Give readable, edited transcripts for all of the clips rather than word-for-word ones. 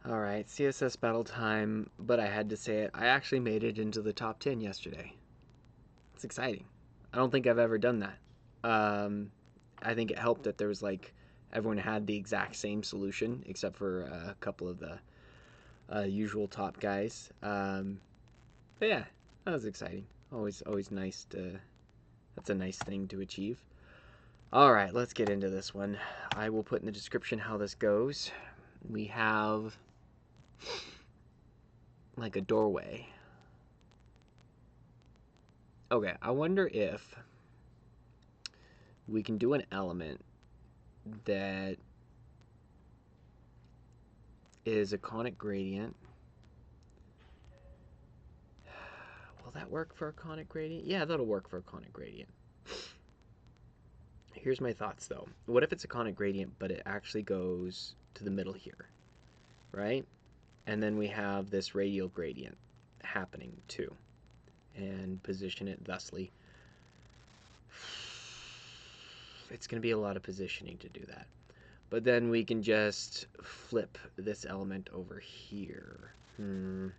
All right, CSS battle time, but I had to say it. I actually made it into the top 10 yesterday. It's exciting. I don't think I've ever done that. I think it helped that there was like everyone had the exact same solution except for a couple of the usual top guys. But yeah, that was exciting. Always nice to. That's a nice thing to achieve. All right, let's get into this one. I will put in the description how this goes. We have like a doorway. Okay, I wonder if we can do an element that is a conic gradient. Will that work for a conic gradient? Yeah, that'll work for a conic gradient. Here's my thoughts though. What if it's a conic gradient, but it actually goes to the middle here, right? And then we have this radial gradient happening too, and position it thusly. It's going to be a lot of positioning to do that. But then we can just flip this element over here. I don't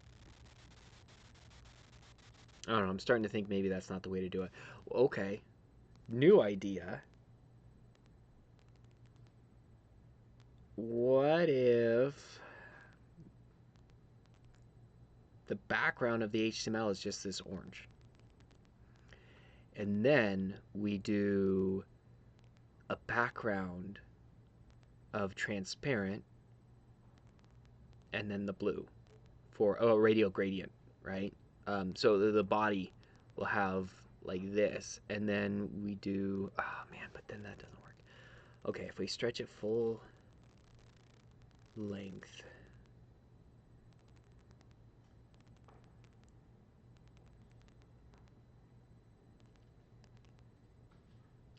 know, I'm starting to think maybe that's not the way to do it. Okay, new idea. What if the background of the HTML is just this orange? And then we do a background of transparent and then the blue for a radial gradient, right? So the body will have like this, and then we do, oh man, but then that doesn't work. Okay, if we stretch it full length,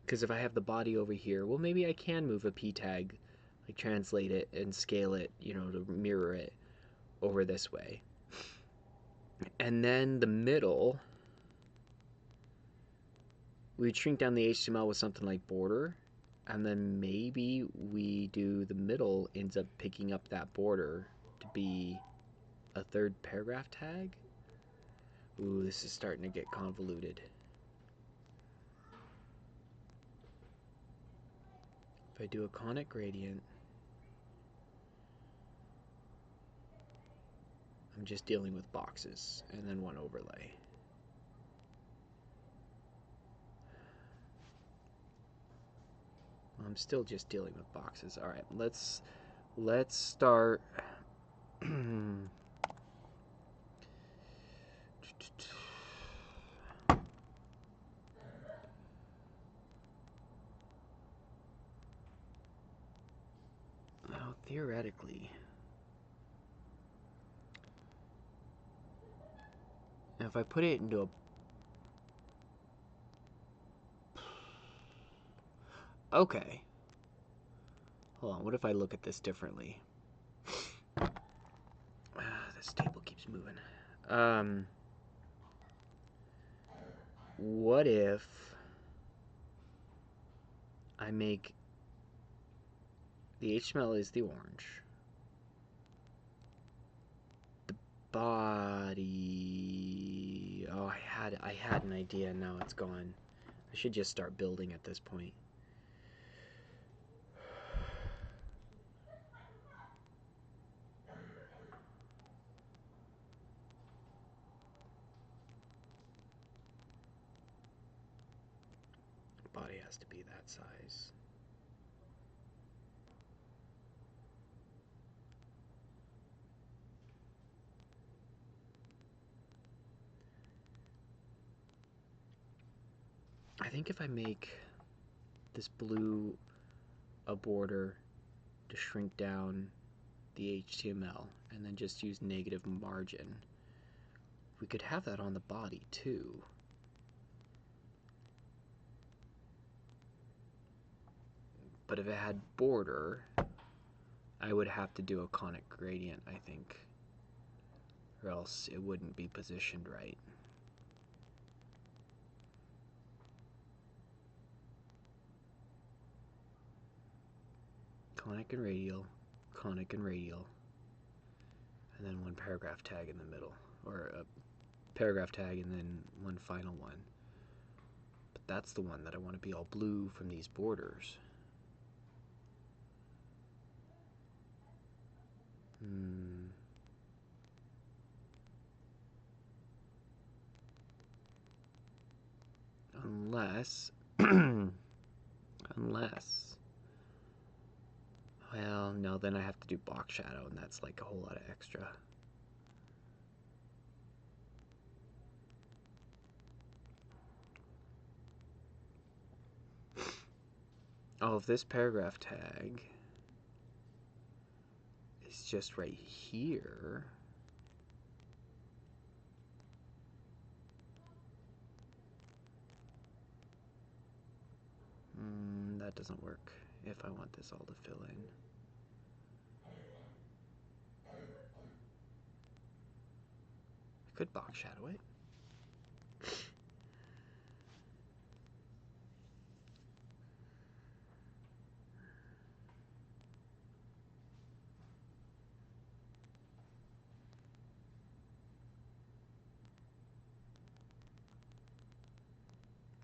because if I have the body over here, well, maybe I can move a p tag, like translate it and scale it, to mirror it over this way. And then the middle, we shrink down the HTML with something like border, and then maybe we do the middle ends up picking up that border to be a third paragraph tag. Ooh, this is starting to get convoluted. If I do a conic gradient, I'm just dealing with boxes and then one overlay. I'm still just dealing with boxes. All right, let's start. Now, theoretically, if I put it into a... Okay. Hold on, what if I look at this differently? This table keeps moving. What if I make the HTML is the orange, the body... Oh, I had an idea, now it's gone. I should just start building at this point. Body has to be that size. I think if I make this blue a border to shrink down the HTML and then just use negative margin, we could have that on the body too. But if it had border, I would have to do a conic gradient, I think, or else it wouldn't be positioned right. Conic and radial, conic and radial. paragraph tag in the middle, or a paragraph tag and then one final one. But that's the one that I want to be all blue from these borders. Unless, well, no, then I have to do box shadow, and that's like a whole lot of extra. Oh, if this paragraph tag is just right here, that doesn't work if I want this all to fill in. I could box shadow it.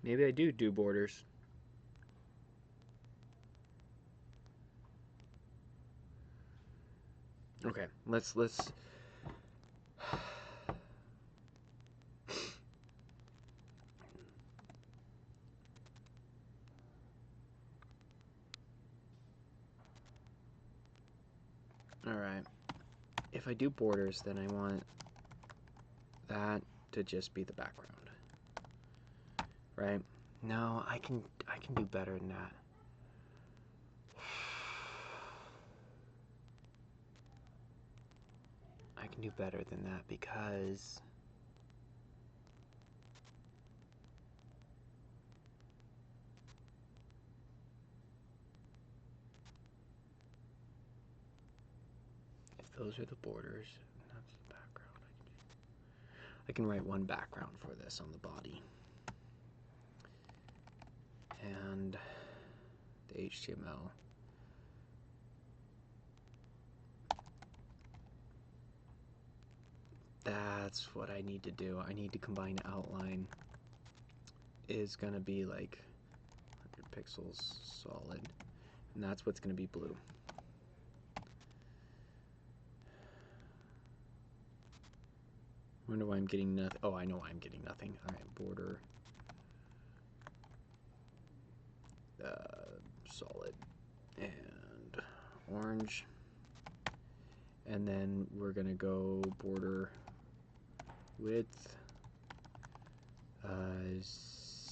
Maybe I do borders. Okay, let's all right. If I do borders, then I want that to just be the background. Right? No, I can do better than that. I can do better than that because if those are the borders, and that's the background, I can write one background for this on the body. And the HTML. That's what I need to do. I need to combine outline is gonna be like 100 pixels solid, and that's what's gonna be blue. I wonder why I'm getting nothing. Oh, I know why I'm getting nothing. All right, border solid and orange, and then we're gonna go border width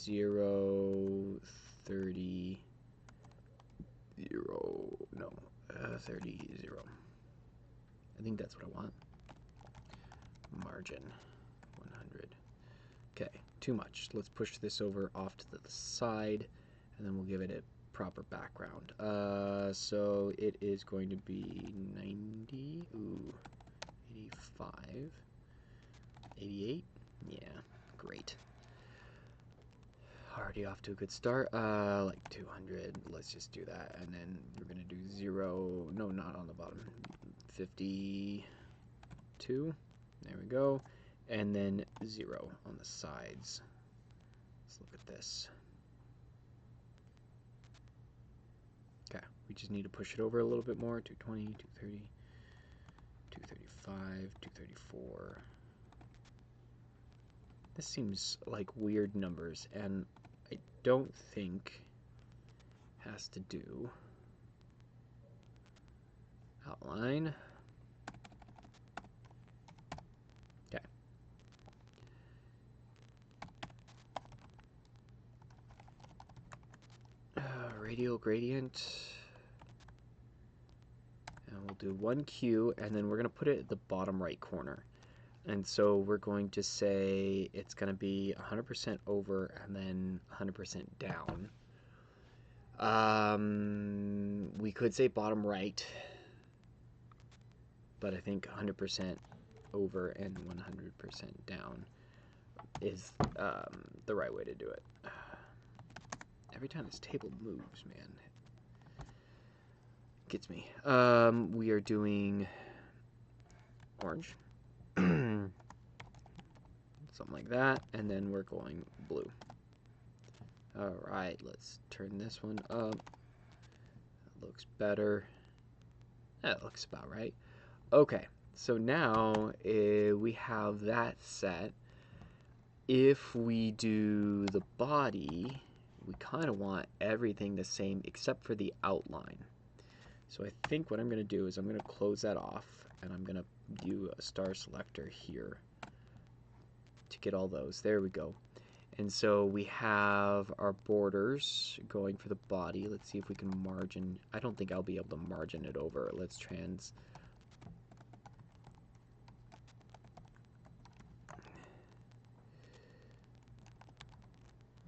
0, 30, 0, no, 30, 0. I think that's what I want. Margin 100. Okay, too much. Let's push this over off to the side, and then we'll give it a proper background. So it is going to be 90, 85, 88. Yeah, great. Already off to a good start. Like 200. Let's just do that, and then we're gonna do 0. No, not on the bottom. 52. There we go. And then 0 on the sides. Let's look at this. Okay, we just need to push it over a little bit more. 220, 230, 235, 234. This seems like weird numbers, and I don't think has to do outline. Okay. Radial gradient. And we'll do 1Q, and then we're going to put it at the bottom right corner. And so we're going to say it's going to be 100% over and then 100% down. We could say bottom right, but I think 100% over and 100% down is the right way to do it. Every time this table moves, man, it gets me. We are doing orange. something like that, and then we're going blue. All right, let's turn this one up. That looks better. That looks about right. Okay, so now we have that set. If we do the body, we kind of want everything the same except for the outline. So I think what I'm going to do is I'm going to close that off, and I'm going to do a star selector here to get all those. There we go. And so we have our borders going for the body. Let's see if we can margin. I don't think I'll be able to margin it over. Let's trans.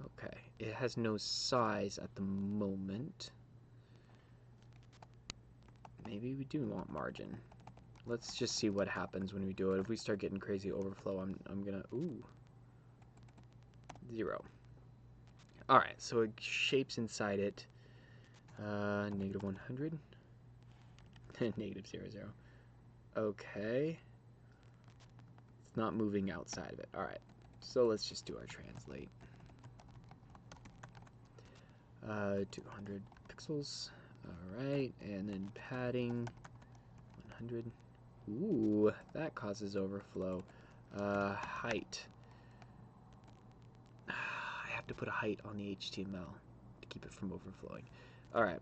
Okay, it has no size at the moment. Maybe we do want margin. Let's just see what happens when we do it. If we start getting crazy overflow, I'm gonna, ooh, 0. All right, so it shapes inside it. Negative 100. Negative 0, 0. Okay. It's not moving outside of it. All right, so let's just do our translate. 200 pixels. All right, and then padding 100. Ooh, that causes overflow. Height. I have to put a height on the HTML to keep it from overflowing. All right.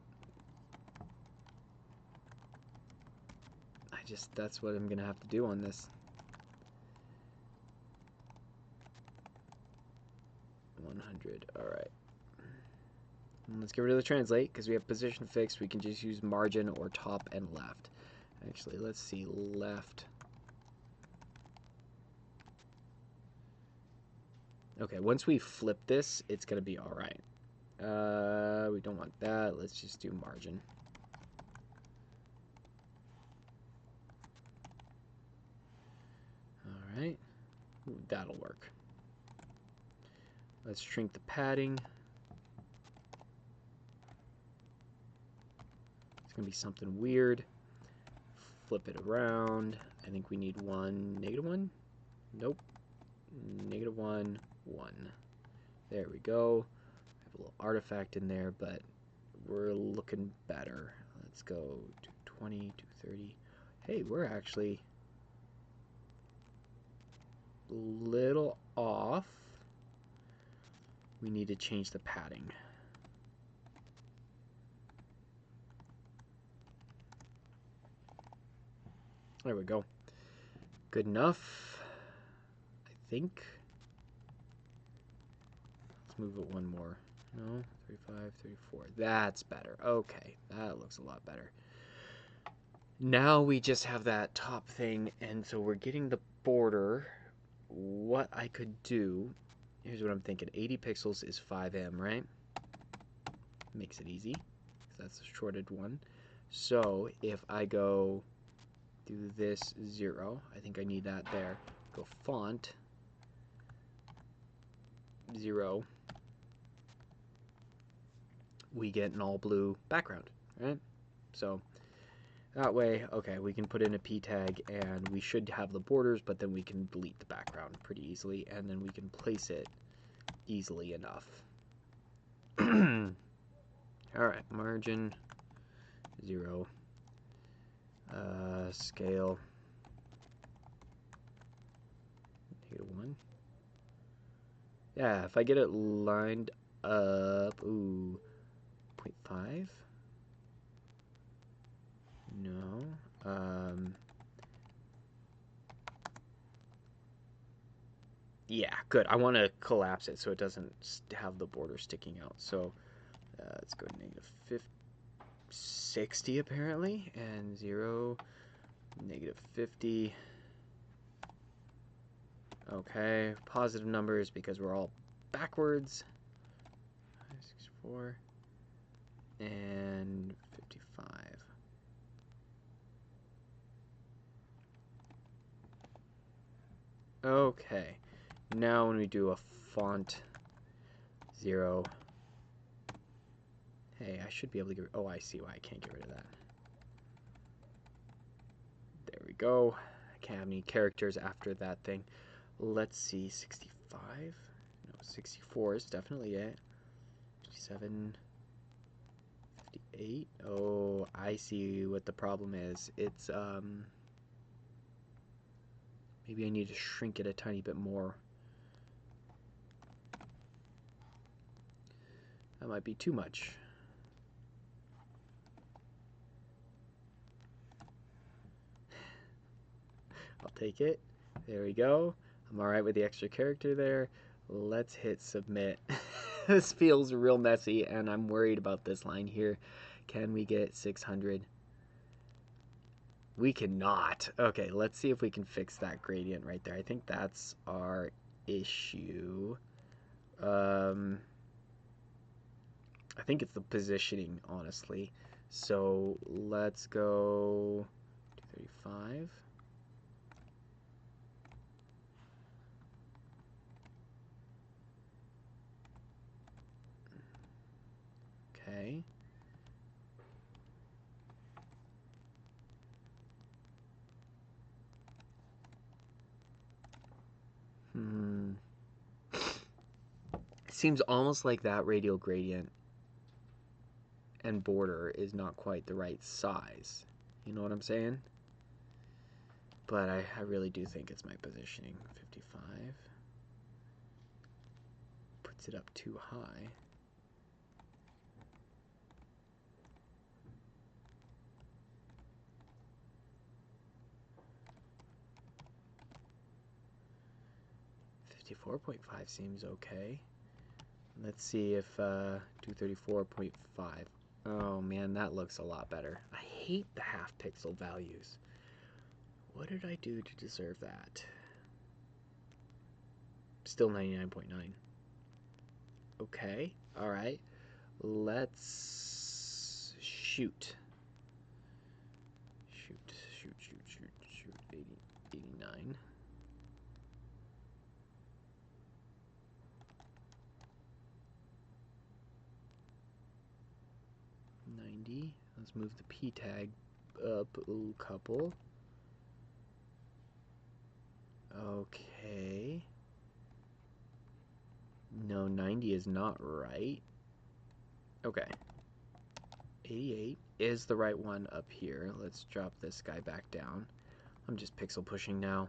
That's what I'm gonna have to do on this. 100. All right. And let's get rid of the translate because we have position fixed. We can just use margin or top and left. Actually, let's see, left. Okay, once we flip this, it's gonna be all right. We don't want that. Let's just do margin. All right, ooh, that'll work. Let's shrink the padding. It's gonna be something weird. Flip it around. I think we need 1, -1. Nope. -1, 1. There we go. I have a little artifact in there, but we're looking better. Let's go to 20, 230. Hey, we're actually a little off. We need to change the padding. There we go. Good enough, I think. Let's move it one more. No, 35, 34. That's better. Okay, that looks a lot better. Now we just have that top thing, and so we're getting the border. What I could do, here's what I'm thinking. 80 pixels is 5M, right? Makes it easy, because that's the shorted one. So if I go do this 0, I think I need that there. Go font 0. We get an all blue background, right? So that way, okay, we can put in a p tag and we should have the borders, but then we can delete the background pretty easily, and then we can place it easily enough. All right, margin 0. Scale -1. Yeah, if I get it lined up, ooh, 0.5. No. Yeah, good. I want to collapse it so it doesn't have the border sticking out. So let's go -60 apparently, and 0, -50. Okay, positive numbers because we're all backwards. 64 and 55. Okay, now when we do a font 0, hey, I should be able to get, oh, I see why I can't get rid of that. There we go. I can't have any characters after that thing. Let's see, 65? No, 64 is definitely it. 57, 58. Oh, I see what the problem is. It's, maybe I need to shrink it a tiny bit more. That might be too much. I'll take it. There we go. I'm alright with the extra character there. Let's hit submit. This feels real messy, and I'm worried about this line here. Can we get 600? We cannot. Okay, let's see if we can fix that gradient right there. I think that's our issue. I think it's the positioning, honestly. So let's go 235. Okay. It seems almost like that radial gradient and border is not quite the right size. You know what I'm saying? But I really do think it's my positioning. 55. Puts it up too high. .5 seems okay. Let's see if 234.5. Oh man, that looks a lot better. I hate the half pixel values. What did I do to deserve that? Still 99.9. Okay, alright. Let's shoot. Shoot. 89. 90. Let's move the P tag up a couple. Okay. No, 90 is not right. Okay. 88 is the right one up here. Let's drop this guy back down. I'm just pixel pushing now.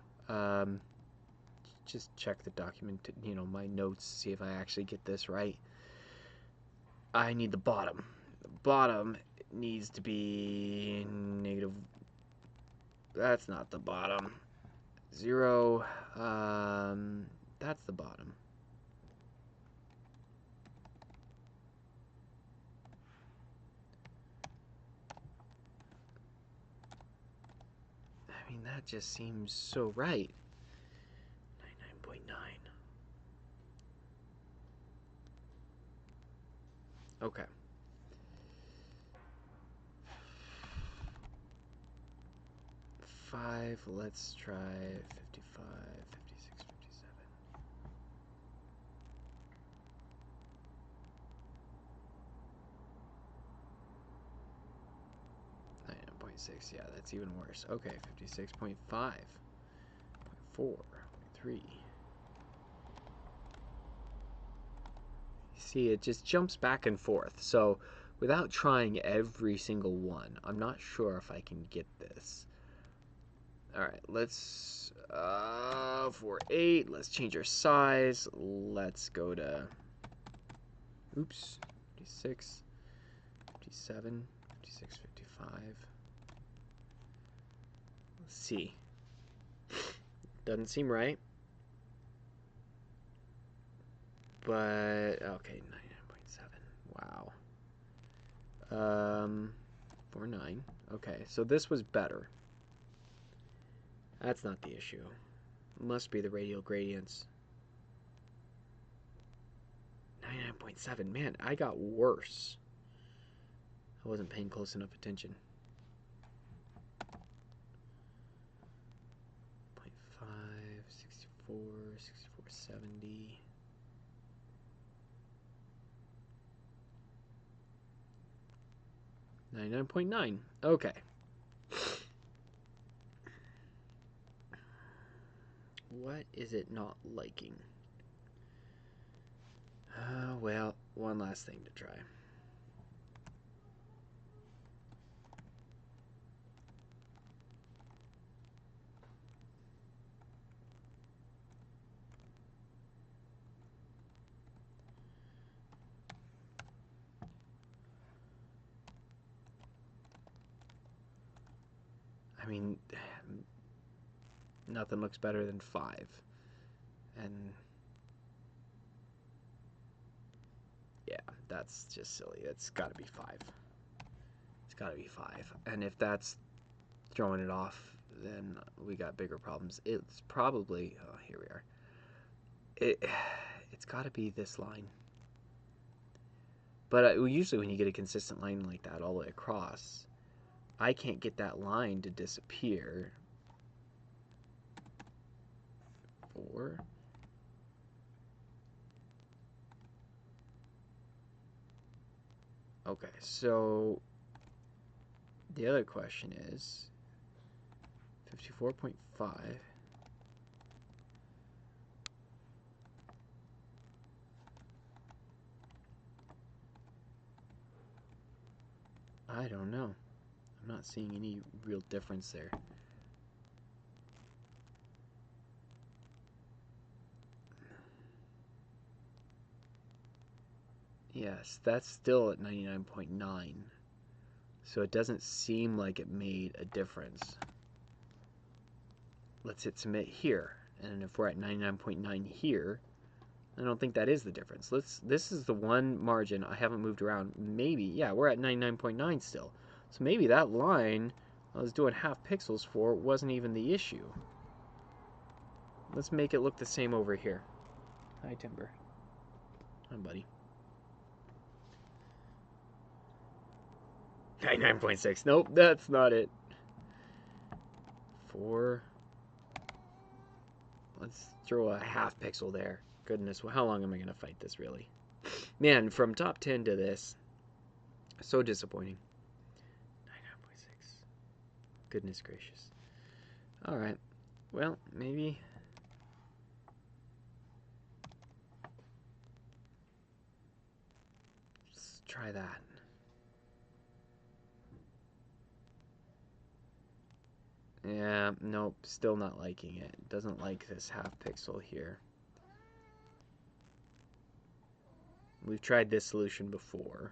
Just check the document, my notes, see if I actually get this right. I need the bottom. The bottom needs to be negative. That's not the bottom. 0. That's the bottom. I mean, that just seems so right. 99.9. Okay. Let's try 55, 56, 57. 99.6, yeah, that's even worse. Okay, 56.5, 4, 3. See, it just jumps back and forth. So without trying every single one, I'm not sure if I can get this. Alright, let's, for 8, let's change our size. Let's go to, oops, 56, 57, 56, 55. Let's see. Doesn't seem right. But, okay, 99.7. Wow. 49. Okay, so this was better. That's not the issue. Must be the radial gradients. 99.7. Man, I got worse. I wasn't paying close enough attention. 0.5, 64, 64.70. 99.9. Okay. What is it not liking? Well, one last thing to try. I mean, nothing looks better than 5. And yeah, that's just silly. It's got to be 5. It's got to be 5. And if that's throwing it off, then we got bigger problems. It's probably, oh, here we are. It's got to be this line. But usually when you get a consistent line like that all the way across, I can't get that line to disappear. 4. Okay, so the other question is 54.5. I don't know. I'm not seeing any real difference there. Yes, that's still at 99.9. So it doesn't seem like it made a difference. Let's hit submit here. And if we're at 99.9 here, I don't think that is the difference. This is the one margin I haven't moved around. Maybe, yeah, we're at 99.9 still. So maybe that line I was doing half pixels for wasn't even the issue. Let's make it look the same over here. Hi, Timber. Hi, buddy. 99.6. Nope, that's not it. 4. Let's throw a half pixel there. Goodness, well, how long am I going to fight this, really? Man, from top 10 to this, so disappointing. 99.6. Goodness gracious. Alright, well, maybe... let's try that. Yeah, nope, still not liking it. Doesn't like this half pixel here. We've tried this solution before.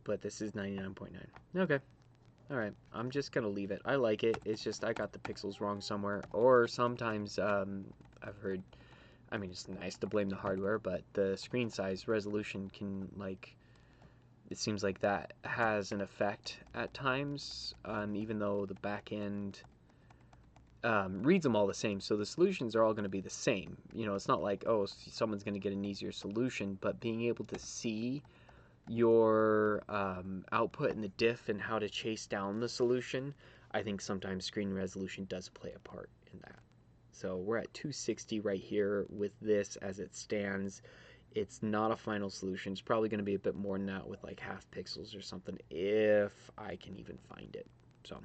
But this is 99.9. Okay. Alright, I'm just going to leave it. I like it. It's just I got the pixels wrong somewhere. Or sometimes I've heard, I mean, it's nice to blame the hardware, but the screen size resolution can, like, it seems like that has an effect at times, even though the back end reads them all the same. So the solutions are all going to be the same. You know, it's not like, oh, someone's going to get an easier solution, but being able to see your output in the diff and how to chase down the solution, I think sometimes screen resolution does play a part in that. So we're at 260 right here with this as it stands. It's not a final solution. It's probably going to be a bit more than that with like half pixels or something if I can even find it. So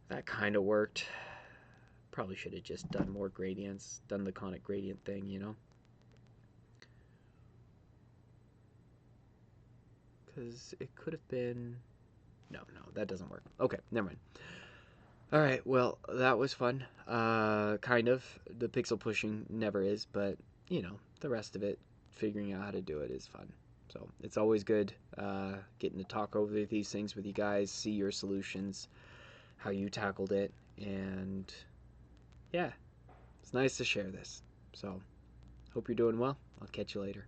that kind of worked. Probably should have just done more gradients, done the conic gradient thing, you know? Because it could have been... No, that doesn't work. Okay, never mind. Alright, well, that was fun. Kind of. The pixel pushing never is, but, you know, the rest of it, figuring out how to do it is fun. So, it's always good getting to talk over these things with you guys, see your solutions, how you tackled it, and yeah, it's nice to share this. So, hope you're doing well. I'll catch you later.